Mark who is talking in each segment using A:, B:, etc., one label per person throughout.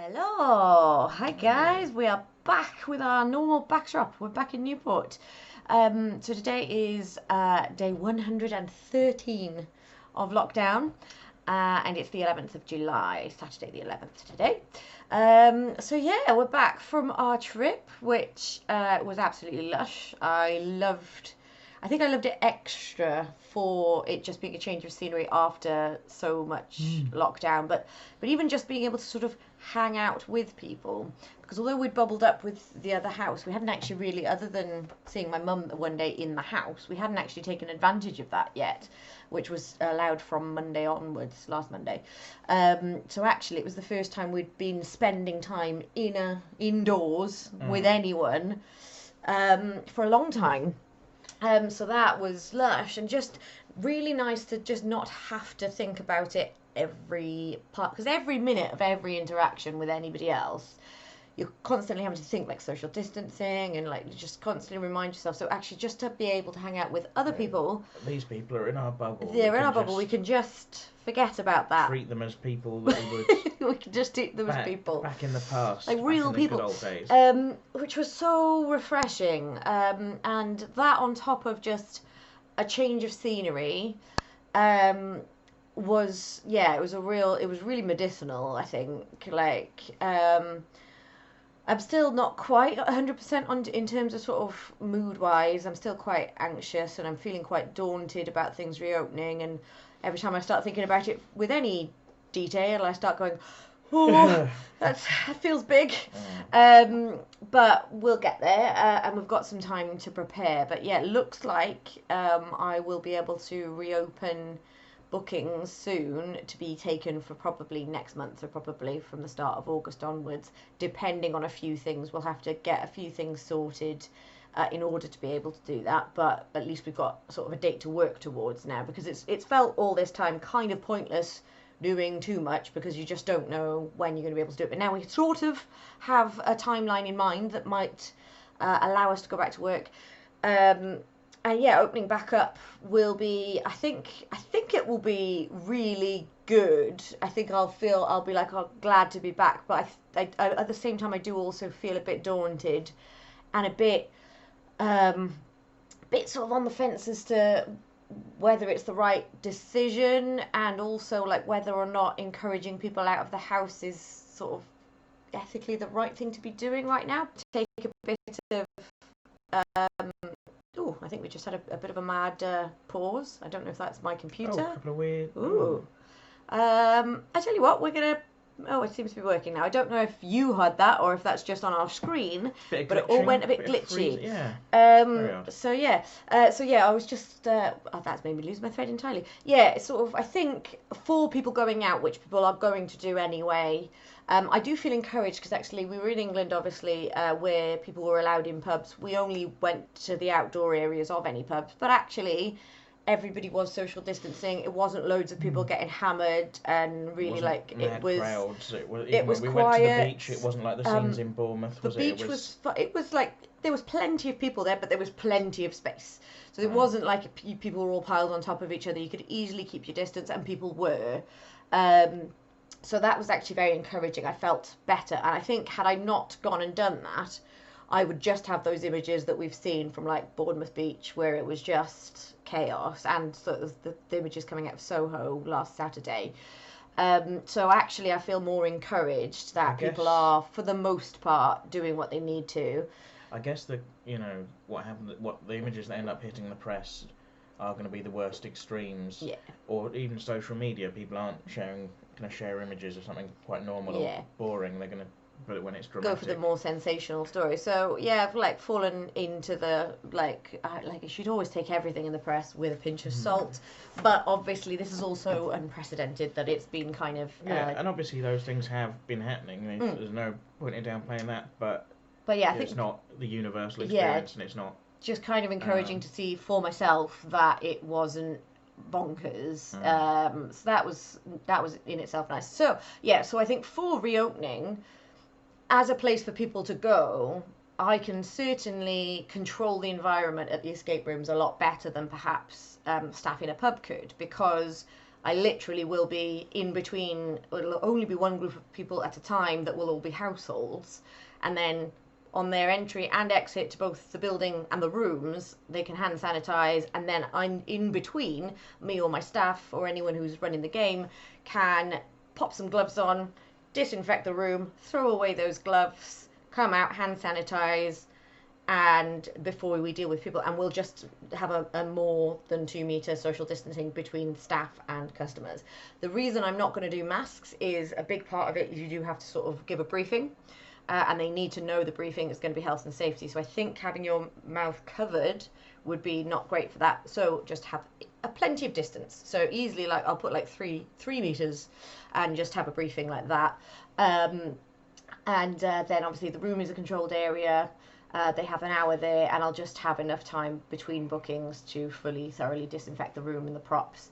A: Hello, hi guys. We are back with our normal backdrop. We're back in Newport. So today is day 113 of lockdown, and it's the 11th of July, Saturday the 11th today. So yeah, we're back from our trip, which was absolutely lush. I think I loved it extra for it just being a change of scenery after so much lockdown, but even just being able to sort of hang out with people, because although we'd bubbled up with the other house, we hadn't actually really, other than seeing my mum one day in the house, we hadn't actually taken advantage of that yet, which was allowed from Monday onwards, last Monday. So actually it was the first time we'd been spending time indoors with anyone for a long time. So that was lush and just really nice to just not have to think about it every part, because every minute of every interaction with anybody else, you're constantly having to think like social distancing and like just constantly remind yourself. So actually just to be able to hang out with other people.
B: These people are in our bubble.
A: They're in our bubble. We can just forget about that.
B: Treat them as people that we would.
A: We can just treat them as people.
B: Back in the past.
A: Like real people.
B: Good old days.
A: Which was so refreshing. And that on top of just a change of scenery, it was really medicinal, I think. Like, I'm still not quite 100% in terms of sort of mood-wise. I'm still quite anxious and I'm feeling quite daunted about things reopening. And every time I start thinking about it with any detail, I start going, oh, that feels big. But we'll get there, and we've got some time to prepare. But yeah, it looks like I will be able to reopen bookings soon to be taken for probably next month, or probably from the start of August onwards, depending on a few things. We'll have to get a few things sorted in order to be able to do that, but at least we've got sort of a date to work towards now, because it's felt all this time kind of pointless doing too much, because you just don't know when you're going to be able to do it. But now we sort of have a timeline in mind that might allow us to go back to work. And yeah, opening back up will be, I think it will be really good. I think I'll be like, oh, glad to be back. But I at the same time, I do also feel a bit daunted and a bit sort of on the fence as to whether it's the right decision, and also like whether or not encouraging people out of the house is sort of ethically the right thing to be doing right now. To take a bit of I think we just had a bit of a mad pause. I don't know if that's my computer.
B: Oh, a couple of weird.
A: Ooh. I tell you what, we're gonna. Oh, it seems to be working now. I don't know if you heard that or if that's just on our screen, but it all went a bit glitchy.
B: Yeah.
A: So yeah. I was just. That's made me lose my thread entirely. Yeah, it's sort of. I think for people going out, which people are going to do anyway. I do feel encouraged, because actually we were in England, obviously, where people were allowed in pubs. We only went to the outdoor areas of any pubs, but actually everybody was social distancing. It wasn't loads of people getting hammered, and really like it was
B: crowds. It was
A: quiet.
B: Went to the beach. It wasn't like the scenes in Bournemouth. Was
A: the beach it was like there was plenty of people there, but there was plenty of space. So it wasn't like people were all piled on top of each other. You could easily keep your distance, and people were. So that was actually very encouraging. I felt better. And I think had I not gone and done that, I would just have those images that we've seen from like Bournemouth Beach, where it was just chaos, and sort of the images coming out of Soho last Saturday. So actually I feel more encouraged that people are, for the most part, doing what they need to.
B: I guess the images that end up hitting the press are going to be the worst extremes.
A: Yeah.
B: Or even social media, people aren't going to share images of something quite normal or boring. They're going to put it when it's dramatic.
A: Go for the more sensational story. So yeah, I've like fallen into the like you should always take everything in the press with a pinch of salt. But obviously this is also unprecedented, that it's been kind of
B: and obviously those things have been happening. There's no point in downplaying that, but yeah, I think it's not the universal experience, and it's not. Just
A: kind of encouraging to see for myself that it wasn't bonkers. So that was in itself nice. So yeah, so I think for reopening, as a place for people to go, I can certainly control the environment at the escape rooms a lot better than perhaps staff in a pub could, because I literally will be in between, it'll only be one group of people at a time that will all be households, and then on their entry and exit to both the building and the rooms, they can hand sanitize, and then I'm in between, me or my staff or anyone who's running the game can pop some gloves on, disinfect the room, throw away those gloves, come out, hand sanitize, and before we deal with people, and we'll just have a more than 2 meter social distancing between staff and customers. The reason I'm not going to do masks is a big part of it is you do have to sort of give a briefing, and they need to know the briefing is going to be health and safety. So I think having your mouth covered would be not great for that. So just have a plenty of distance. So easily, like I'll put like three meters, and just have a briefing like that. And then obviously the room is a controlled area. They have an hour there, and I'll just have enough time between bookings to fully, thoroughly disinfect the room and the props.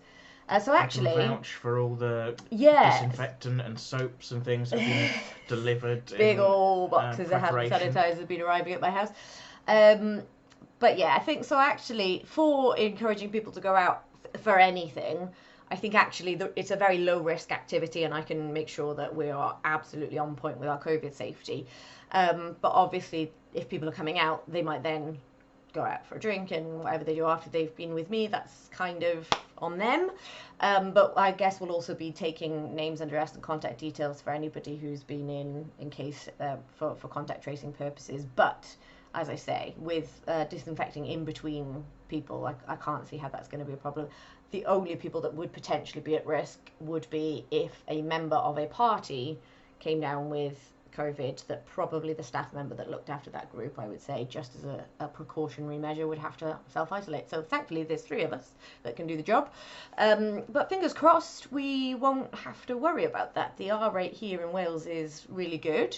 A: So actually,
B: I can vouch for all the disinfectant and soaps and things that have been delivered.
A: Big old boxes of hand sanitizer have been arriving at my house. But yeah, I think so. Actually, for encouraging people to go out for anything, I think actually it's a very low risk activity, and I can make sure that we are absolutely on point with our COVID safety. But obviously, if people are coming out, they might then go out for a drink and whatever they do after they've been with me, that's kind of on them. But I guess we'll also be taking names, address and contact details for anybody who's been in case for contact tracing purposes. But as I say, with disinfecting in between people, I can't see how that's going to be a problem. The only people that would potentially be at risk would be if a member of a party came down with COVID, that probably the staff member that looked after that group, I would say, just as a precautionary measure, would have to self-isolate. So thankfully there's 3 of us that can do the job. But fingers crossed we won't have to worry about that. The R rate here in Wales is really good.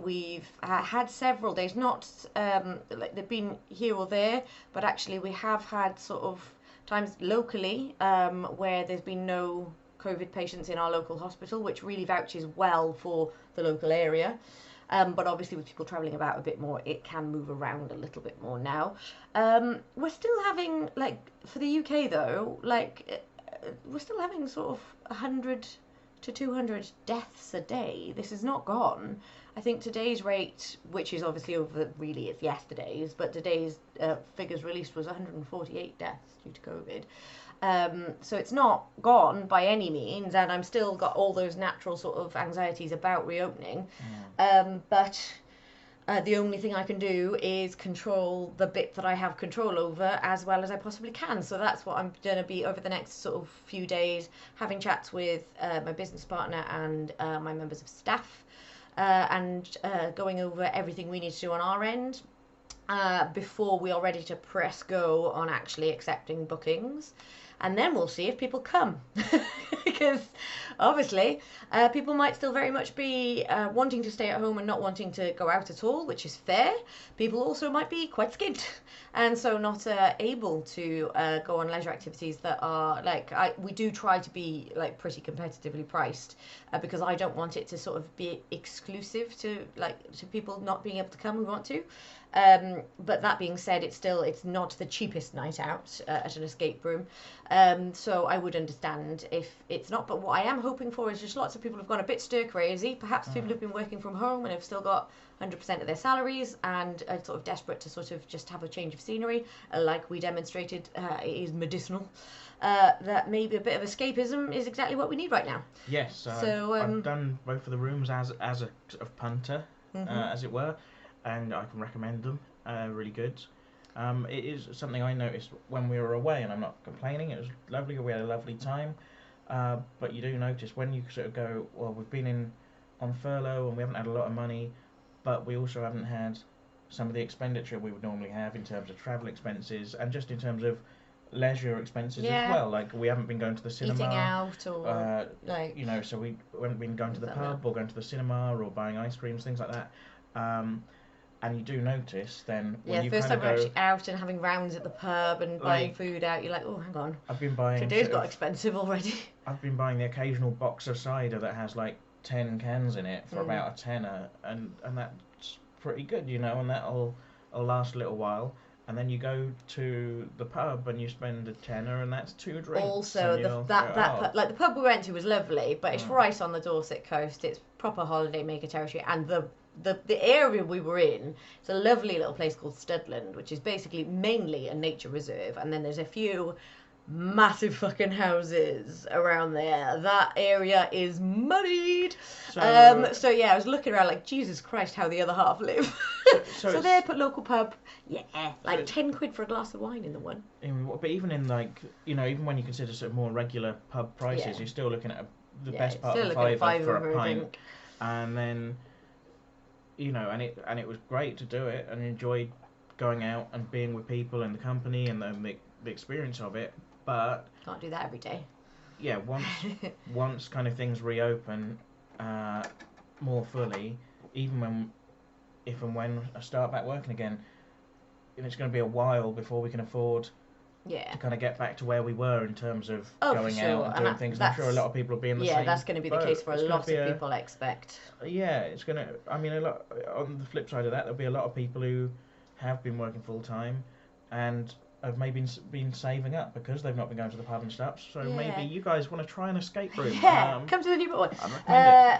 A: We've had several days, not like they've been here or there, but actually we have had sort of times locally where there's been no COVID patients in our local hospital, which really vouches well for the local area. But obviously with people travelling about a bit more, it can move around a little bit more now. We're still having, like, for the UK though, like, we're still having sort of 100 to 200 deaths a day. This is not gone. I think today's rate, which is obviously over, really it's yesterday's, but today's figures released was 148 deaths due to COVID. So it's not gone by any means, and I'm still got all those natural sort of anxieties about reopening. But the only thing I can do is control the bit that I have control over as well as I possibly can. So that's what I'm going to be over the next sort of few days, having chats with my business partner and my members of staff, and going over everything we need to do on our end before we are ready to press go on actually accepting bookings. And then we'll see if people come. Because obviously people might still very much be wanting to stay at home and not wanting to go out at all, which is fair. People also might be quite skint and so not able to go on leisure activities that are like, we do try to be like pretty competitively priced because I don't want it to sort of be exclusive to people not being able to come who want to. But that being said, it's not the cheapest night out at an escape room. So I would understand if it's not. But what I am hoping for is just lots of people have gone a bit stir crazy. Perhaps people who've been working from home and have still got 100% of their salaries and are sort of desperate to sort of just have a change of scenery, like we demonstrated it is medicinal. That maybe a bit of escapism is exactly what we need right now.
B: Yes, so I've done both of the rooms as a sort of punter, as it were, and I can recommend them. Really good. It is something I noticed when we were away, and I'm not complaining. It was lovely. We had a lovely time. But you do notice when you sort of go, well, we've been on furlough and we haven't had a lot of money, but we also haven't had some of the expenditure we would normally have in terms of travel expenses and just in terms of leisure expenses as well. Like we haven't been going to the cinema,
A: eating out, or
B: so we haven't been going to the pub or going to the cinema or buying ice creams, things like that. And you do notice then when you
A: first
B: kind
A: time
B: of
A: we're actually out and having rounds at the pub and buying food out, you're like, oh, hang on.
B: I've been buying.
A: Today's got expensive already.
B: I've been buying the occasional box of cider that has like 10 cans in it for about a tenner, and that's pretty good, and that'll last a little while. and then you go to the pub and you spend a tenner, and that's 2 drinks.
A: Also,
B: and
A: like the pub we went to was lovely, but it's right on the Dorset coast. It's proper holiday maker territory, and the area we were in, it's a lovely little place called Studland, which is basically mainly a nature reserve, and then there's a few massive fucking houses around there. That area is muddied. So yeah, I was looking around like, Jesus Christ, how the other half live. So there, put local pub. Yeah, like 10 quid for a glass of wine in the one.
B: But even in like, even when you consider sort of more regular pub prices, you're still looking at the best part of a fiver for a pint. And then, and it was great to do it, and enjoyed going out and being with people and the company and the experience of it. But
A: can't do that every day.
B: Yeah, once kind of things reopen more fully, even if and when I start back working again, it's going to be a while before we can afford to kind of get back to where we were in terms of going out and doing things. And I'm sure a lot of people will be in the same.
A: Yeah, that's going to be the case for a lot of people, I expect.
B: Yeah, it's going to. I mean, a lot. On the flip side of that, there'll be a lot of people who have been working full time and have maybe been saving up because they've not been going to the pub and stuff. So maybe you guys want to try an escape room.
A: Yeah, come to the Newport one.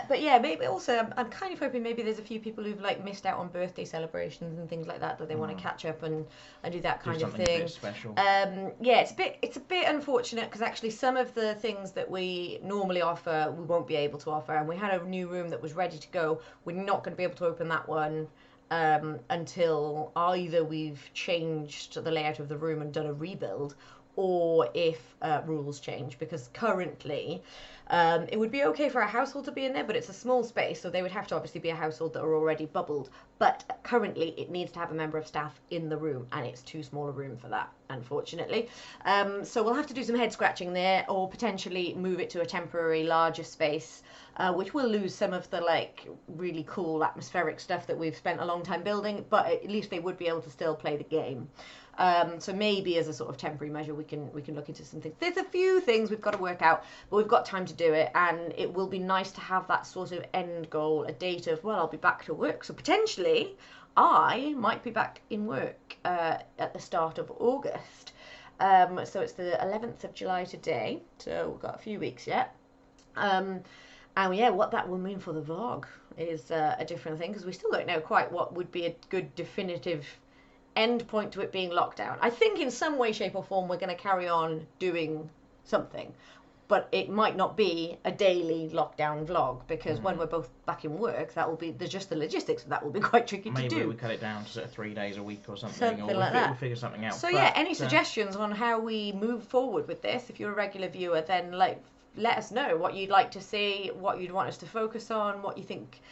A: But yeah, maybe also I'm kind of hoping maybe there's a few people who've like missed out on birthday celebrations and things like that they want to catch up and do that kind of thing.
B: A bit special.
A: Yeah, it's a bit unfortunate because actually some of the things that we normally offer we won't be able to offer, and we had a new room that was ready to go. We're not going to be able to open that one until either we've changed the layout of the room and done a rebuild, or if rules change, because currently it would be okay for a household to be in there, but it's a small space, so they would have to obviously be a household that are already bubbled, but currently it needs to have a member of staff in the room, and it's too small a room for that, unfortunately. So we'll have to do some head scratching there, or potentially move it to a temporary larger space, which will lose some of the like really cool atmospheric stuff that we've spent a long time building, but at least they would be able to still play the game. So maybe as a sort of temporary measure we can look into some things. There's a few things we've got to work out, but we've got time to do it, and it will be nice to have that sort of end goal, a date of, well, I'll be back to work. So potentially I might be back in work at the start of August. So it's the 11th of July today, so we've got a few weeks yet. And yeah, what that will mean for the vlog is a different thing, because we still don't know quite what would be a good definitive end point to it being lockdown. I think in some way, shape or form we're going to carry on doing something, but it might not be a daily lockdown vlog, because when we're both back in work, that will be, there's just the logistics of that will be quite tricky to do.
B: Maybe we cut it down to sort of 3 days a week or something or
A: like that.
B: We'll figure something out.
A: So yeah, any suggestions on how we move forward with this? If you're a regular viewer, then like let us know what you'd like to see, what you'd want us to focus on, what you think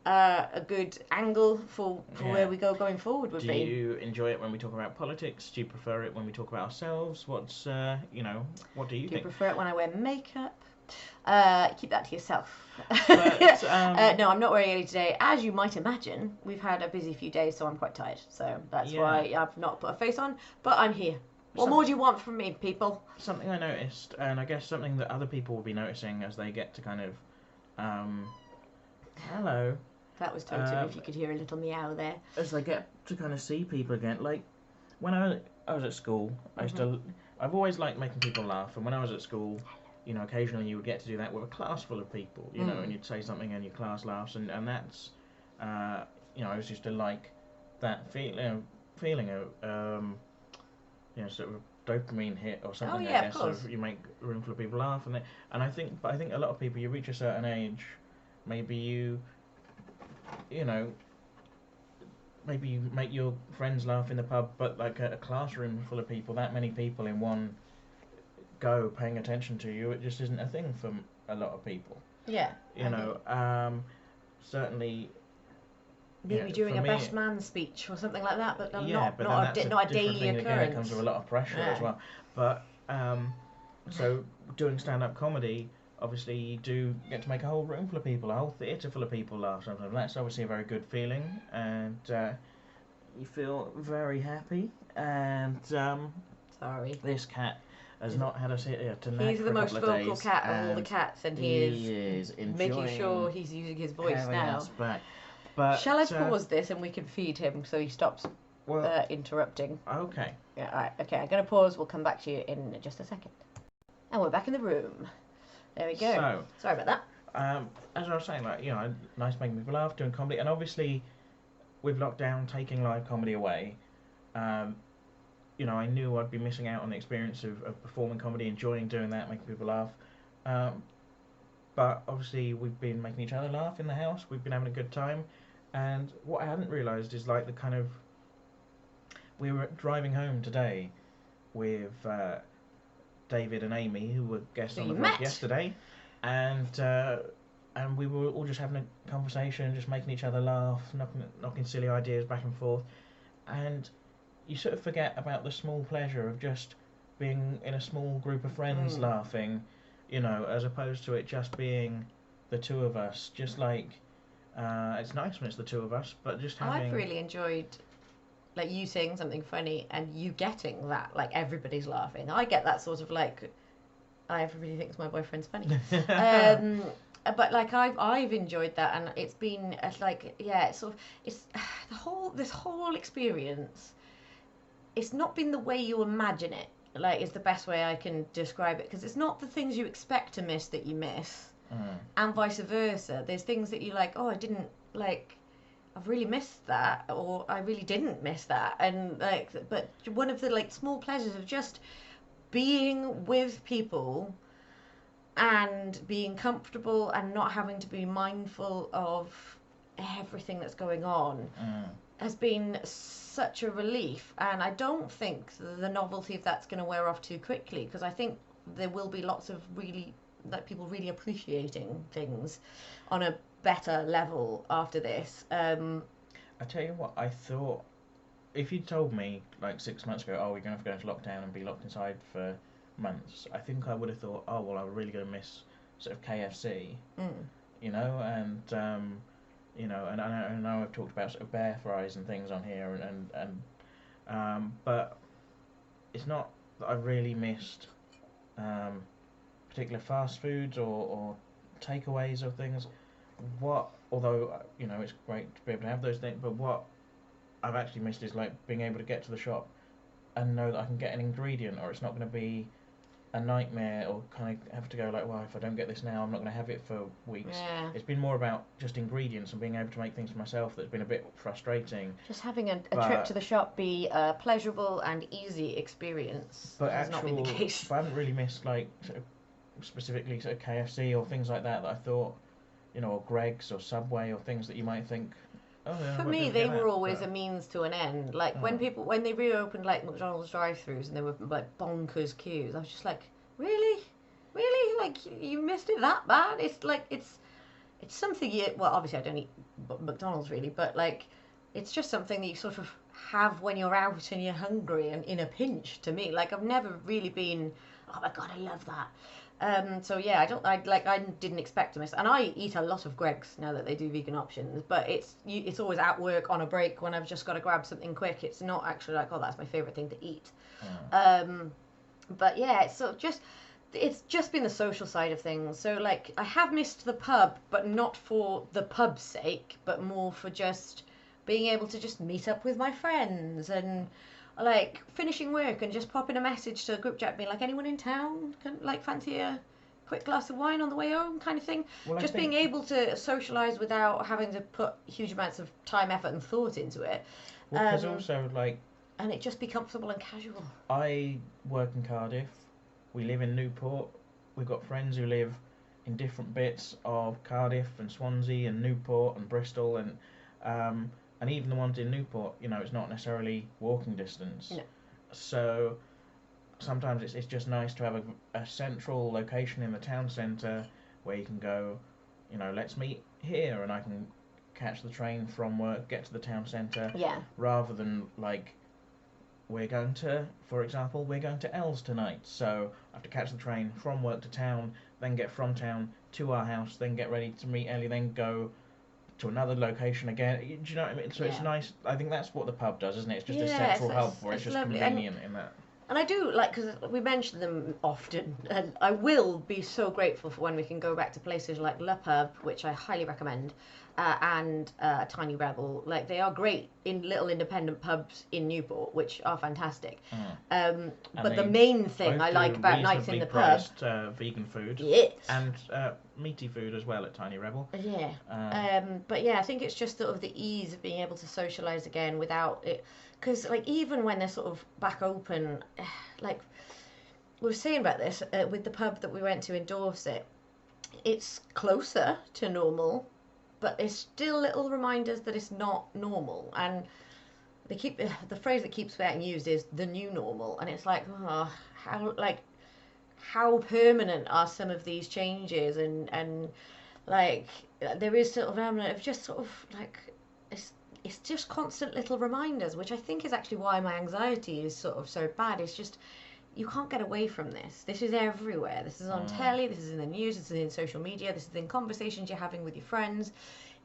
A: a good angle for where we go going forward would be.
B: Do you enjoy it when we talk about politics? Do you prefer it when we talk about ourselves? What's what do you think?
A: Do you prefer it when I wear makeup? Keep that to yourself.
B: But,
A: no, I'm not wearing any today. As you might imagine, we've had a busy few days, so I'm quite tired. So that's why I've not put a face on, but I'm here. What more do you want from me, people?
B: Something I noticed, and I guess something that other people will be noticing as they get to kind of hello.
A: That was Totem, if you could hear a little meow there.
B: As I get to kind of see people again, like when I was at school, I've always liked making people laugh, and when I was at school, occasionally you would get to do that with a class full of people, and you'd say something and your class laughs, and that's, I always used to like that feeling of, sort of dopamine hit or something. I guess. So you make a room full of people laugh, and I think a lot of people, you reach a certain age, maybe maybe you make your friends laugh in the pub, but like a classroom full of people, that many people in one go paying attention to you, it just isn't a thing for a lot of people.
A: Yeah.
B: Certainly.
A: Maybe doing a best man speech or something like that, but not a daily occurrence.
B: Again, it comes with a lot of pressure as well. But so doing stand-up comedy, obviously you do get to make a whole room full of people, a whole theatre full of people laugh sometimes. That's obviously a very good feeling, and you feel very happy. And
A: sorry,
B: this cat has not had us here to nap.
A: He's the most vocal cat of all the cats, and he
B: is
A: making sure he's using his voice now.
B: But
A: shall I pause this and we can feed him so he stops interrupting.
B: Okay.
A: Yeah, all right. Okay, I'm going to pause. We'll come back to you in just a second. And we're back in the room. There we go.
B: So,
A: sorry about that.
B: As I was saying, like, you know, nice making people laugh, doing comedy, and obviously with lockdown taking live comedy away, you know, I knew I'd be missing out on the experience of performing comedy, enjoying doing that, making people laugh. But obviously we've been making each other laugh in the house. We've been having a good time, and what I hadn't realised is like the kind of we were driving home today with David and Amy, who were guests on the vlog yesterday, and we were all just having a conversation, just making each other laugh, knocking silly ideas back and forth, and you sort of forget about the small pleasure of just being in a small group of friends laughing, you know, as opposed to it just being the two of us. Just like it's nice when it's the two of us, but just having.
A: I've really enjoyed like you saying something funny and you getting that, like everybody's laughing. I get that sort of like, everybody thinks my boyfriend's funny. But like I've enjoyed that, and it's been like, yeah, it's sort of, it's this whole experience. It's not been the way you imagine it. Like, is the best way I can describe it, because it's not the things you expect to miss that you miss, and vice versa. There's things that you like, oh, I didn't like. I've really missed that, or I really didn't miss that, and like, but one of the like small pleasures of just being with people and being comfortable and not having to be mindful of everything that's going on has been such a relief. And I don't think the novelty of that's going to wear off too quickly, because I think there will be lots of really, like, people really appreciating things on a better level after this. I
B: tell you what, I thought if you'd told me like 6 months ago, oh, we're going to have to go into lockdown and be locked inside for months, I think I would have thought, oh well, I'm really going to miss sort of KFC, you know, and you know, and I know I've talked about sort of bear fries and things on here, and but it's not that I really missed particular fast foods or takeaways of things. Although you know, it's great to be able to have those things, but what I've actually missed is like being able to get to the shop and know that I can get an ingredient, or it's not going to be a nightmare, or kind of have to go like, well, if I don't get this now, I'm not going to have it for weeks.
A: Yeah.
B: It's been more about just ingredients and being able to make things for myself that's been a bit frustrating.
A: Just having a trip to the shop be a pleasurable and easy experience has not been the case.
B: But I haven't really missed like sort of specifically sort of KFC or things like that I thought, you know, or Greg's or Subway or things that you might think. Oh, yeah,
A: for me, they were always a means to an end. Like when they reopened like McDonald's drive-throughs and there were like bonkers queues, I was just like, really, like you missed it that bad? It's like it's something you, well, obviously I don't eat McDonald's really, but like it's just something that you sort of have when you're out and you're hungry and in a pinch. To me, like I've never really been, oh my god, I love that. So yeah, I didn't expect to miss, and I eat a lot of Greg's now that they do vegan options, but it's always at work on a break when I've just got to grab something quick. It's not actually like, oh, that's my favourite thing to eat. But yeah, it's just been the social side of things. So like I have missed the pub, but not for the pub's sake, but more for just being able to just meet up with my friends, and like finishing work and just popping a message to a group chat being like, anyone in town can like fancy a quick glass of wine on the way home, kind of thing. Well, just being able to socialise without having to put huge amounts of time, effort and thought into it.
B: Well, because also like,
A: and it just be comfortable and casual.
B: I work in Cardiff, we live in Newport, we've got friends who live in different bits of Cardiff and Swansea and Newport and Bristol, and even the ones in Newport, you know, it's not necessarily walking distance.
A: No.
B: So sometimes it's just nice to have a central location in the town centre where you can go, you know, let's meet here, and I can catch the train from work, get to the town centre.
A: Yeah.
B: Rather than like, for example, we're going to Els tonight, so I have to catch the train from work to town, then get from town to our house, then get ready to meet Ellie, then go to another location again. Do you know what I mean? So it's nice. I think that's what the pub does, isn't it? It's just a central hub where it's just lovely. Convenient in that.
A: And I do like, because we mention them often, and I will be so grateful for when we can go back to places like Le Pub, which I highly recommend, and Tiny Rebel. Like, they are great in little independent pubs in Newport, which are fantastic. But the main thing I like about nights in the pub,
B: vegan food,
A: yes,
B: and meaty food as well at Tiny Rebel.
A: Yeah. But yeah, I think it's just sort of the ease of being able to socialise again without it, because like even when they're sort of back open, like we were saying about this with the pub that we went to in Dorset, it's closer to normal, but there's still little reminders that it's not normal. And they keep the phrase that keeps getting used is the new normal, and it's like, oh, how permanent are some of these changes, and like there is sort of an element of just sort of like it's just constant little reminders, which I think is actually why my anxiety is sort of so bad. It's just you can't get away from this. This is everywhere. This is on telly, this is in the news, this is in social media, this is in conversations you're having with your friends.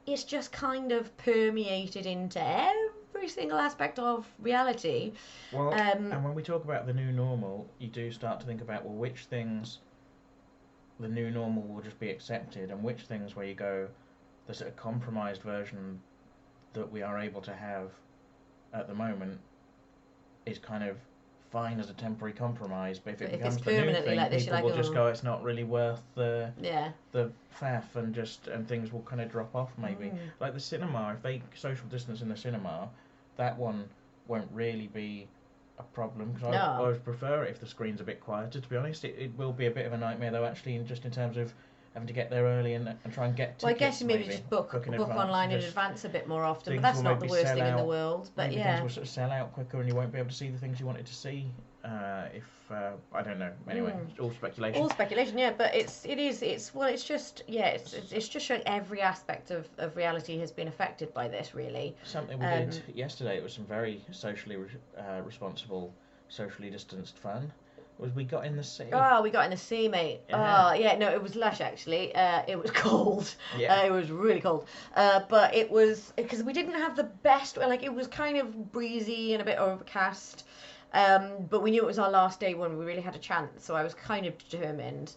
A: It's just kind of permeated into every single aspect of reality.
B: Well, and when we talk about the new normal, you do start to think about, well, which things the new normal will just be accepted, and which things where you go, the sort of compromised version that we are able to have at the moment is kind of fine as a temporary compromise, but if it becomes the new thing, like this, people will just go, it's not really worth the faff, and things will kind of drop off maybe. Like the cinema, if they social distance in the cinema, that one won't really be a problem, because I always prefer it if the screen's a bit quieter, to be honest. It will be a bit of a nightmare though, actually, just in terms of having to get there early and try and get tickets.
A: Well, I guess you maybe just book online in advance a bit more often, but that's not the worst thing in the world. But maybe things will sort of sell out quicker, and you won't be able to see the things you wanted to see. If I don't know. Anyway, it's all speculation. All speculation, yeah. But it's just showing every aspect of reality has been affected by this. Really. Something we did
B: yesterday. It was some very socially responsible, socially distanced fun. Was we got in the sea.
A: Oh, we got in the sea, mate. Yeah. Oh, yeah, no, it was lush, actually. It was cold. Yeah. It was really cold. But it was, because we didn't have the best, like, it was kind of breezy and a bit overcast. But we knew it was our last day when we really had a chance, so I was kind of determined.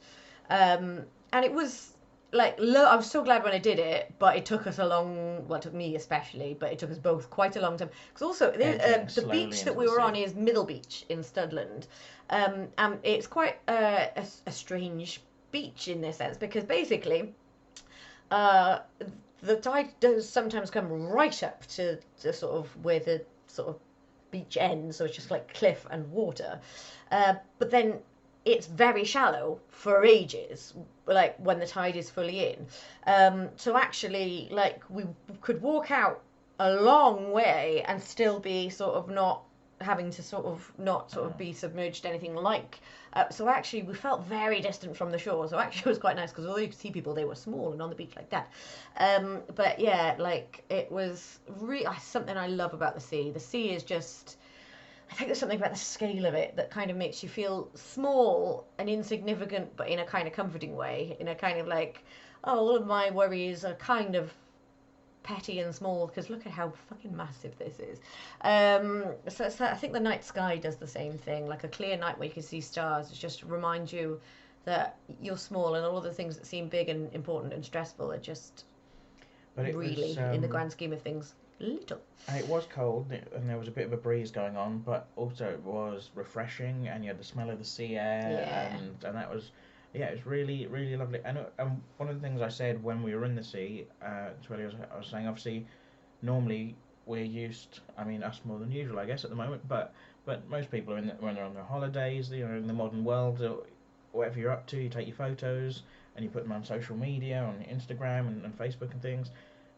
A: And it was, like, I was so glad when I did it, but it took us it took me especially, but it took us both quite a long time. Because also, the beach that we were on is Middle Beach in Studland. And it's quite a strange beach in this sense, because basically the tide does sometimes come right up to sort of where the sort of beach ends, so it's just like cliff and water, but then it's very shallow for ages, like when the tide is fully in, so actually, like, we could walk out a long way and still be sort of not having to sort of be submerged, anything like. So actually we felt very distant from the shore, so actually it was quite nice, because although you could see people, they were small and on the beach like that. But yeah, like, it was really something I love about the sea. The sea is just, I think there's something about the scale of it that kind of makes you feel small and insignificant, but in a kind of comforting way, in a kind of like, oh, all of my worries are kind of petty and small, because look at how fucking massive this is. So I think the night sky does the same thing. Like a clear night where you can see stars, it just reminds you that you're small, and all of the things that seem big and important and stressful are just really, in the grand scheme of things, little.
B: And it was cold, and there was a bit of a breeze going on, but also it was refreshing, and you had the smell of the sea air, and that was. Yeah, it was really, really lovely. And one of the things I said when we were in the sea, to Ellie, I was saying, obviously, normally we're used, I mean, us more than usual, I guess, at the moment, but most people are when they're on their holidays, in the modern world, whatever you're up to, you take your photos and you put them on social media, on Instagram and Facebook and things,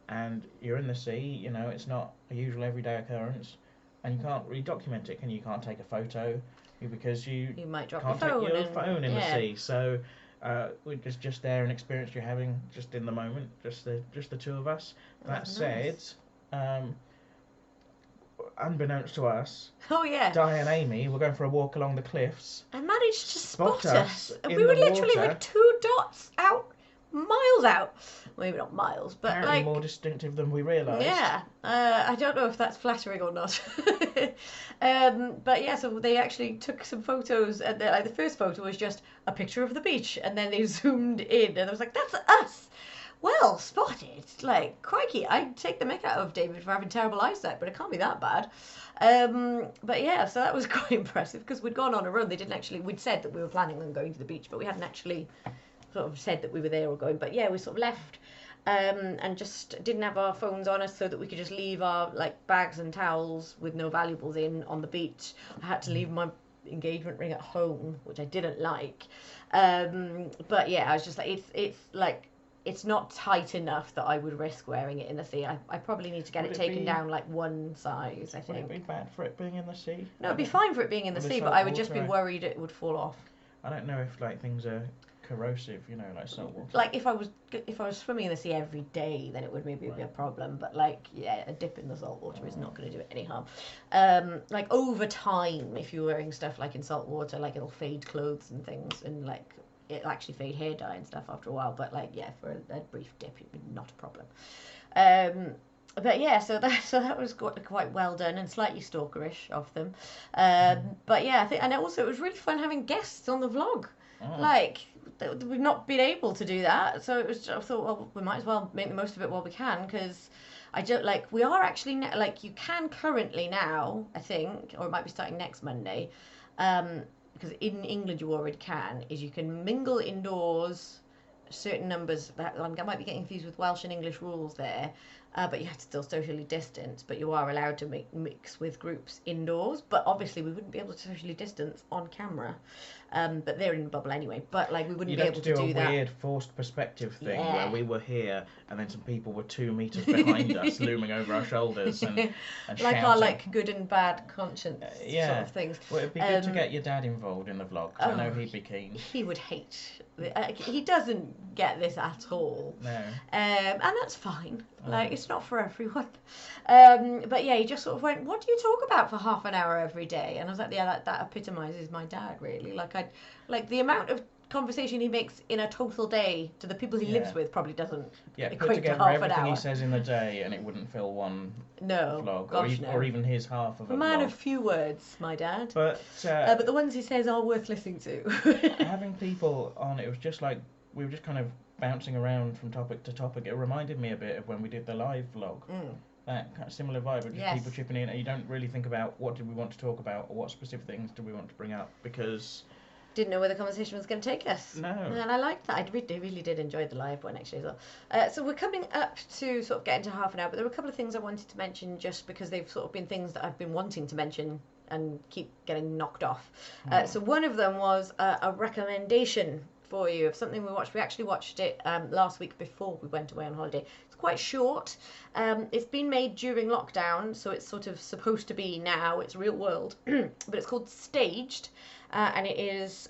B: and you're in the sea, it's not a usual everyday occurrence, and you can't really document it, can you? You can't take a photo, because you
A: might drop
B: can't
A: your
B: take your phone in the sea. So we're just there and experience you're having just in the moment, just the two of us. That said, unbeknownst to us, Di and Amy were going for a walk along the cliffs
A: and managed to spot us. And we were literally like 2 dots out, miles out. Maybe not miles, but
B: apparently
A: like
B: more distinctive than we realised.
A: Yeah, I don't know if that's flattering or not. But yeah, so they actually took some photos, and the first photo was just a picture of the beach, and then they zoomed in, and I was like, "That's us." Well spotted. Like, crikey, I'd take the mick out of David for having terrible eyesight, but it can't be that bad. But yeah, so that was quite impressive because we'd gone on a run. We'd said that we were planning on going to the beach, but we hadn't actually sort of said that we were there or going. But yeah, we sort of left and just didn't have our phones on us so that we could just leave our like bags and towels with no valuables in on the beach. I had to leave my engagement ring at home, which I didn't like. But yeah, I was just like, it's like, it's not tight enough that I would risk wearing it in the sea. I probably need to get it taken down like one size, I think.
B: Would it be bad for it being in the sea?
A: No, it'd be fine for it being in the sea, but I would just be worried it would fall off.
B: I don't know if like things are corrosive, you know, like salt water.
A: Like if I was swimming in the sea every day, then it would maybe be a problem. But like, yeah, a dip in the salt water is not going to do it any harm. Like over time, if you're wearing stuff like in salt water, like it'll fade clothes and things, and like it'll actually fade hair dye and stuff after a while. But like, yeah, for a brief dip, it would be not a problem. But yeah, so that was quite well done and slightly stalkerish of them. But yeah, I think, and also it was really fun having guests on the vlog. Like, we've not been able to do that, so I thought, well, we might as well make the most of it while we can, because I don't like, we are actually like, you can currently now, I think, or it might be starting next Monday, because in England you already can, is you can mingle indoors certain numbers. I might be getting confused with Welsh and English rules there, but you have to still socially distance, but you are allowed to mix with groups indoors. But obviously we wouldn't be able to socially distance on camera, but they're in the bubble anyway, but like we wouldn't be able to do that. You'd have to do a weird
B: forced perspective thing where we were here and then some people were 2 meters behind us looming over our shoulders and
A: like
B: shouting.
A: Our like good and bad conscience sort of things.
B: Well, it'd be good to get your dad involved in the vlog, because I know he'd be keen.
A: He would hate he doesn't get this at all.
B: No.
A: And that's fine. Like, it's not for everyone. But yeah, he just sort of went, what do you talk about for half an hour every day? And I was like, yeah, that epitomises my dad, really. Like the amount of conversation he makes in a total day to the people he lives with probably doesn't
B: put together everything he says in the day and it wouldn't fill one vlog, or even his half of a
A: man
B: vlog.
A: of few words, my dad.
B: But
A: the ones he says are worth listening to.
B: Having people on, it was just like, we were just kind of bouncing around from topic to topic. It reminded me a bit of when we did the live vlog. That kind of similar vibe, but just people chipping in, and you don't really think about what did we want to talk about or what specific things do we want to bring up, because
A: didn't know where the conversation was going to take us.
B: No.
A: And I liked that. I really did enjoy the live one actually as well. So we're coming up to sort of getting to half an hour, but there were a couple of things I wanted to mention just because they've sort of been things that I've been wanting to mention and keep getting knocked off. So one of them was a recommendation for you of something we watched. We actually watched it last week before we went away on holiday. It's quite short. It's been made during lockdown, so it's sort of supposed to be now. It's real world, but it's called Staged. And it is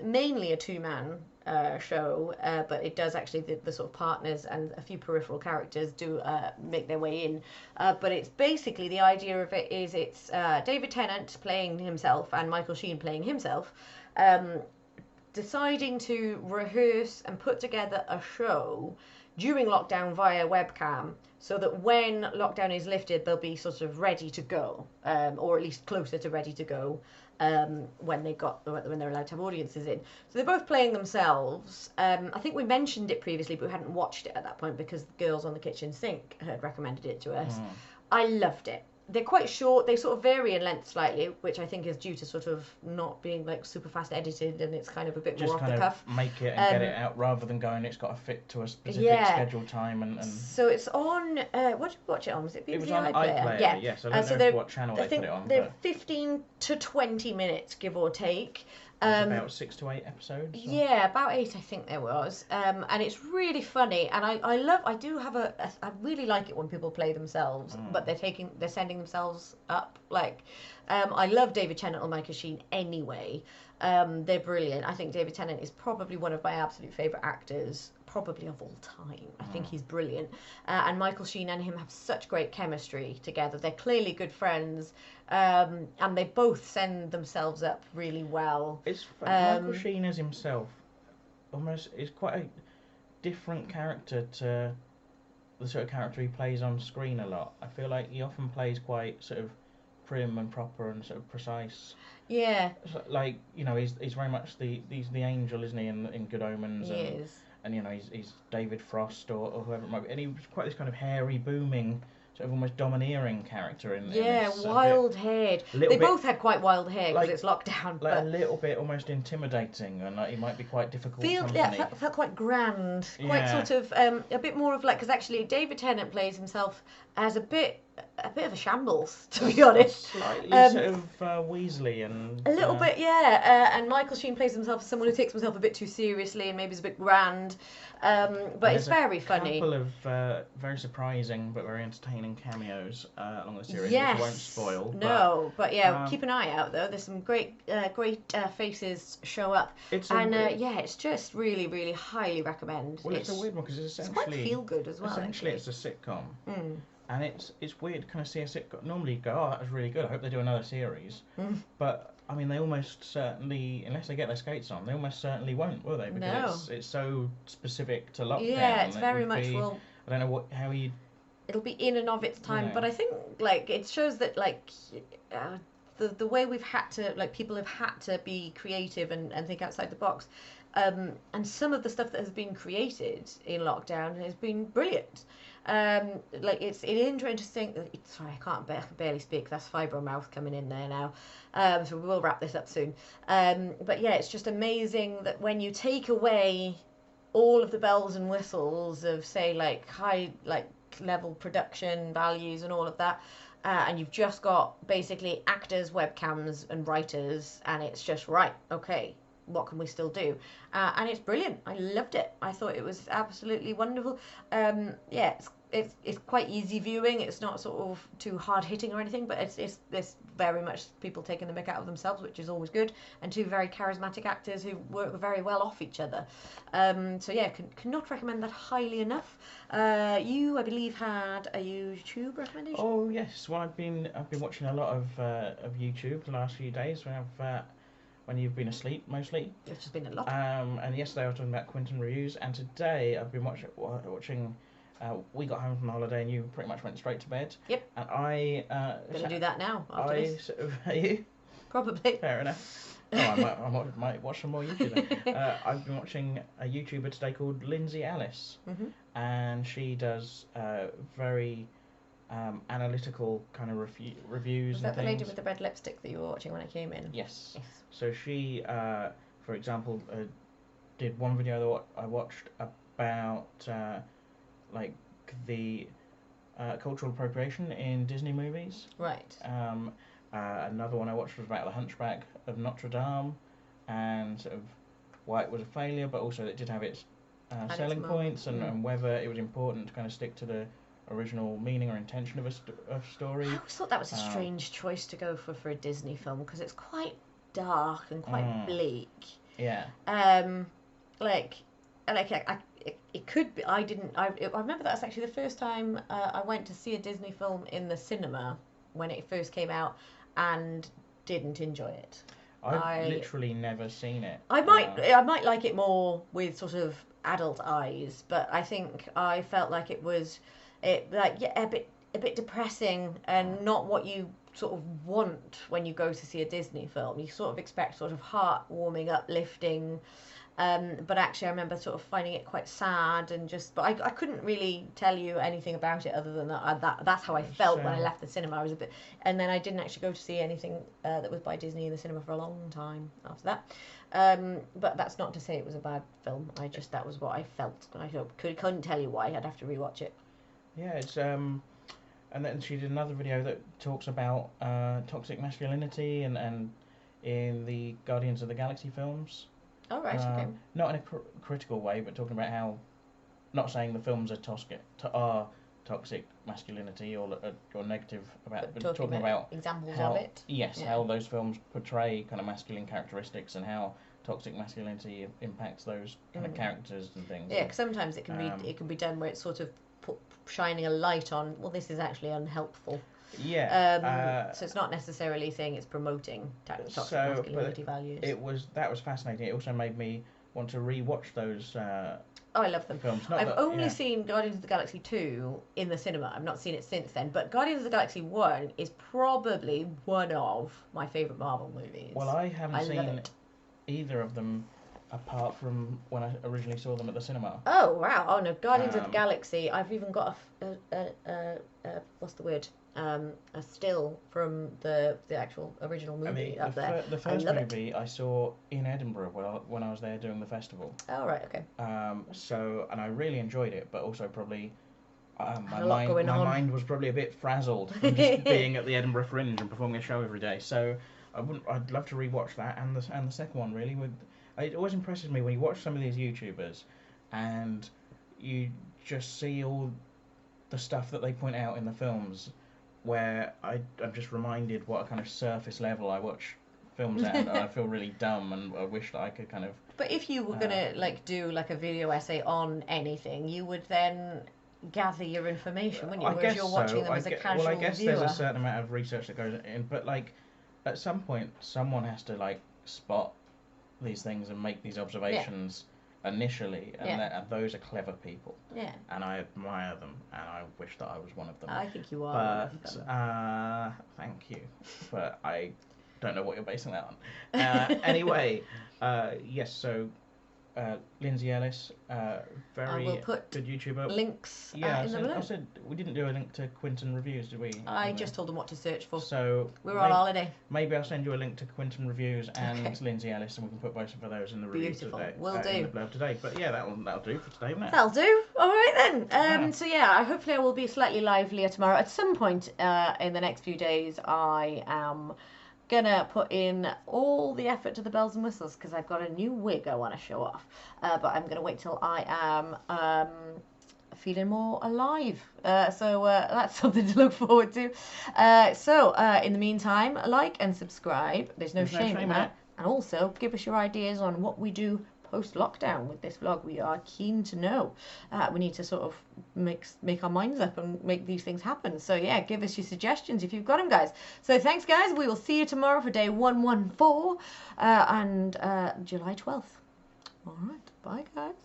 A: mainly a two-man show, but it does actually, the sort of partners and a few peripheral characters do make their way in. But it's basically, the idea of it is it's David Tennant playing himself and Michael Sheen playing himself, deciding to rehearse and put together a show during lockdown via webcam, so that when lockdown is lifted, they'll be sort of ready to go, or at least closer to ready to go. When they're allowed to have audiences in. So they're both playing themselves. I think we mentioned it previously, but we hadn't watched it at that point because the girls on the kitchen sink had recommended it to us. I loved it. They're quite short. They sort of vary in length slightly, which I think is due to sort of not being like super fast edited, and it's kind of a bit more off the cuff.
B: Just make it and get it out rather than going, it's got to fit to a specific scheduled time. And
A: so it's on, what did you watch it on? Was it BBC
B: It was on iPlayer, yes. I don't know what channel they put it on.
A: They're 15 to 20 minutes, give or take.
B: About 6 to 8 episodes? Or?
A: Yeah, about 8 I think there was. And it's really funny, and I really like it when people play themselves, but they're sending themselves up. Like, I love David Tennant and Michael Sheen anyway. They're brilliant. I think David Tennant is probably one of my absolute favourite actors, probably of all time. I think he's brilliant. And Michael Sheen and him have such great chemistry together. They're clearly good friends. And they both send themselves up really well.
B: It's Michael Sheen as himself almost is quite a different character to the sort of character he plays on screen a lot. I feel like he often plays quite sort of prim and proper and sort of precise.
A: Yeah.
B: Like, you know, he's very much he's the angel, isn't he, in Good Omens.
A: He is.
B: and he's David Frost or whoever it might be, and he was quite this kind of hairy, booming, sort of almost domineering character in
A: Yeah,
B: this.
A: wild haired. They both had quite wild hair because it's lockdown.
B: Like
A: but
B: a little bit almost intimidating, and like he might be quite difficult company.
A: Yeah, felt quite grand, quite sort of a bit more of like, because actually David Tennant plays himself as a bit of a shambles, to be honest.
B: Slightly sort of Weasley and
A: a little bit, yeah. And Michael Sheen plays himself as someone who takes himself a bit too seriously and maybe is a bit grand. But it's very funny.
B: A couple of very surprising but very entertaining cameos along the series,
A: yes.
B: which I won't spoil.
A: No, but yeah, keep an eye out though. There's some great faces show up. It's just really, really highly recommend.
B: Well, it's a weird one because it's essentially
A: quite feel good as well.
B: Essentially, it's a sitcom. And it's weird to kind of see a sitcom. Normally you go, oh, that was really good, I hope they do another series. But, I mean, they almost certainly, unless they get their skates on, they almost certainly won't, will they? Because it's so specific to lockdown.
A: Yeah, it's very much,
B: I don't know how you...
A: It'll be in and of its time, but I think, like, it shows that, like, the way we've had to, like, people have had to be creative and think outside the box. And some of the stuff that has been created in lockdown has been brilliant. Like it's interesting. Sorry, I can barely speak. That's fibromouth coming in there now. So we will wrap this up soon. But yeah, it's just amazing that when you take away all of the bells and whistles of, say, like high level production values and all of that, and you've just got basically actors, webcams, and writers, and it's just right. Okay, what can we still do? And it's brilliant. I loved it. I thought it was absolutely wonderful. It's quite easy viewing. It's not sort of too hard hitting or anything, but it's very much people taking the mick out of themselves, which is always good, and two very charismatic actors who work very well off each other. So yeah, cannot recommend that highly enough. You, I believe, had a YouTube recommendation.
B: Oh yes, well I've been watching a lot of YouTube the last few days. When you've been asleep, mostly.
A: Which has been a lot.
B: And yesterday I was talking about Quentin reviews, and today I've been watching. We got home from holiday, and you pretty much went straight to bed.
A: Yep.
B: And I.
A: Gonna do that now after this.
B: Sort of, are you?
A: Probably.
B: Fair enough. Oh, I might watch some more YouTube. I've been watching a YouTuber today called Lindsay Ellis, and she does very analytical kind of reviews.
A: Was that the lady with the red lipstick that you were watching when I came in?
B: Yes. So she, for example, did one video that I watched about like the cultural appropriation in Disney movies.
A: Right.
B: Another one I watched was about the Hunchback of Notre Dame, and sort of why it was a failure, but also it did have its selling points, and whether it was important to kind of stick to the original meaning or intention of a story.
A: I always thought that was a strange choice to go for a Disney film, because it's quite dark and quite bleak.
B: Yeah.
A: It could be. I remember that's actually the first time I went to see a Disney film in the cinema when it first came out, and didn't enjoy it.
B: I've literally never seen it.
A: I might like it more with sort of adult eyes, but I think I felt like it was a bit depressing, and not what you sort of want when you go to see a Disney film. You sort of expect sort of heartwarming, uplifting, but actually I remember sort of finding it quite sad, and but I couldn't really tell you anything about it other than that's how I felt when I left the cinema. I was and then I didn't actually go to see anything that was by Disney in the cinema for a long time after that. But that's not to say it was a bad film. That was what I felt, and I couldn't tell you why. I'd have to rewatch it.
B: Yeah, it's and then she did another video that talks about toxic masculinity and in the Guardians of the Galaxy films.
A: Oh, right, okay.
B: Not in a critical way, but talking about how, not saying the films are toxic masculinity or negative about, but talking about
A: examples of it.
B: Yes, how those films portray kind of masculine characteristics and how toxic masculinity impacts those kind of characters and things.
A: Yeah, because sometimes it can be done where it's sort of shining a light on, well, this is actually unhelpful.
B: Yeah.
A: So it's not necessarily saying it's promoting toxic masculinity values.
B: That was fascinating. It also made me want to re-watch those.
A: I love them.
B: Films.
A: I've only seen Guardians of the Galaxy 2 in the cinema. I've not seen it since then. But Guardians of the Galaxy 1 is probably one of my favourite Marvel movies.
B: Well, I haven't seen either of them apart from when I originally saw them at the cinema.
A: Oh wow! Oh no, Guardians of the
B: Um,
A: Galaxy. I've even got what's the word? A still from the actual original
B: I
A: movie
B: mean,
A: up there.
B: the
A: I
B: first
A: love it.
B: movie I saw in Edinburgh when I was there doing the festival.
A: Oh right, okay.
B: And I really enjoyed it, but also probably
A: Had a lot going
B: my
A: on.
B: mind was probably a bit frazzled from just being at the Edinburgh Fringe and performing a show every day. So I'd love to rewatch that and the second one really. It always impresses me when you watch some of these YouTubers, and you just see all the stuff that they point out in the films, where I'm just reminded what a kind of surface level I watch films at, and I feel really dumb, and I wish that I could kind of.
A: But if you were gonna like do like a video essay on anything, you would then gather your information, wouldn't you?
B: I
A: Whereas
B: guess
A: you're watching them as a casual
B: well, I guess
A: viewer.
B: there's a certain amount of research that goes in, but like at some point, someone has to like spot these things and make these observations initially, and those are clever people.
A: Yeah.
B: And I admire them, and I wish that I was one of them.
A: I think you are one of
B: But
A: them.
B: thank you, but I don't know what you're basing that on. Anyway, yes. So Lindsay Ellis, very
A: we'll put
B: good YouTuber.
A: Links
B: Yeah,
A: in the below.
B: I said we didn't do a link to Quinton Reviews, did we?
A: I just told them what to search for.
B: So
A: We're on holiday.
B: maybe I'll send you a link to Quinton Reviews and
A: Okay.
B: Lindsay Ellis, and we can put both of those in the review
A: Beautiful.
B: today.
A: Will
B: In
A: do.
B: the blurb today. But yeah, that'll do for today, won't it?
A: That'll do. All right then.
B: Yeah.
A: So yeah, hopefully I will be slightly livelier tomorrow. At some point in the next few days, I am gonna put in all the effort to the bells and whistles because I've got a new wig I want to show off. But I'm gonna wait till I am feeling more alive. So that's something to look forward to. In the meantime, like and subscribe. There's no shame in that. And also give us your ideas on what we do post-lockdown with this vlog. We are keen to know. We need to sort of make our minds up and make these things happen. So yeah, give us your suggestions if you've got them, guys. So thanks, guys. We will see you tomorrow for day 114 and July 12th. All right. Bye, guys.